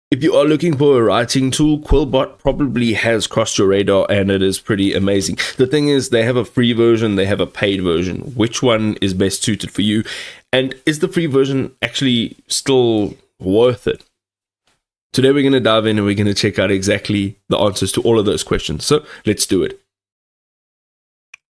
If you are looking for a writing tool, Quillbot probably has crossed your radar, and it is pretty amazing. The thing is, they have a free version, they have a paid version. Which one is best suited for you? And is the free version actually still worth it? Today we're going to dive in and we're going to check out exactly the answers to all of those questions. So let's do it.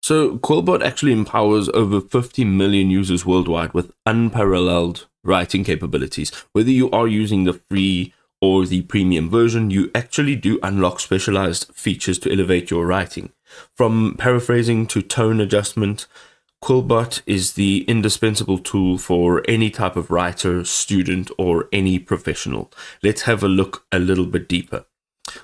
So Quillbot actually empowers over 50 million users worldwide with unparalleled writing capabilities. Whether you are using the free or the premium version, you actually do unlock specialized features to elevate your writing. From paraphrasing to tone adjustment, Quillbot is the indispensable tool for any type of writer, student, or any professional. Let's have a look a little bit deeper.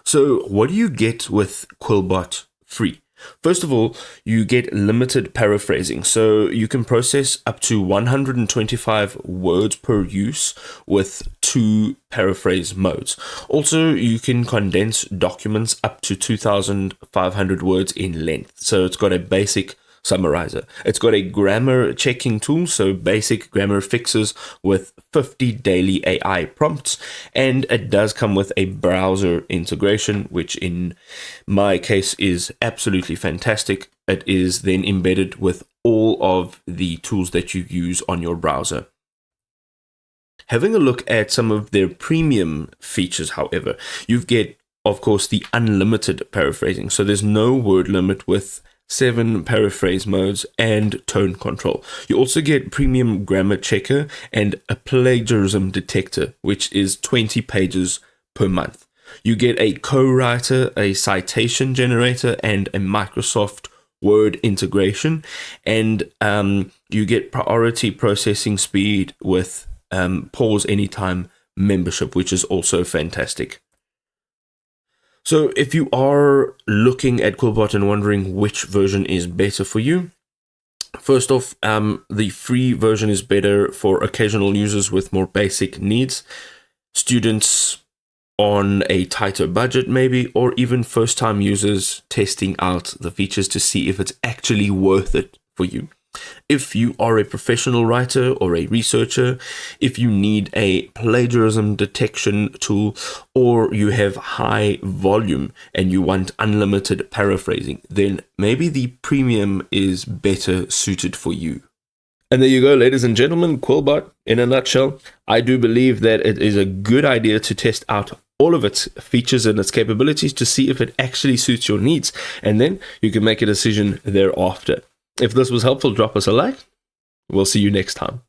So what do you get with Quillbot free? First of all, you get limited paraphrasing, so you can process up to 125 words per use with 2 paraphrase modes. Also, you can condense documents up to 2,500 words in length, so it's got a basic summarizer. It's got a grammar checking tool, so basic grammar fixes with 50 daily AI prompts, and it does come with a browser integration, which in my case is absolutely fantastic. It is then embedded with all of the tools that you use on your browser. Having a look at some of their premium features, however, you get, of course, the unlimited paraphrasing. So there's no word limit with 7 paraphrase modes and tone control. You also get premium grammar checker and a plagiarism detector, which is 20 pages per month. You get a co-writer, a citation generator, and a Microsoft Word integration, and you get priority processing speed with pause anytime membership, which is also fantastic. So if you are looking at Quillbot and wondering which version is better for you, first off, the free version is better for occasional users with more basic needs, students on a tighter budget maybe, or even first-time users testing out the features to see if it's actually worth it for you. If you are a professional writer or a researcher, if you need a plagiarism detection tool, or you have high volume and you want unlimited paraphrasing, then maybe the premium is better suited for you. And there you go, ladies and gentlemen, Quillbot in a nutshell. I do believe that it is a good idea to test out all of its features and its capabilities to see if it actually suits your needs, and then you can make a decision thereafter. If this was helpful, drop us a like. We'll see you next time.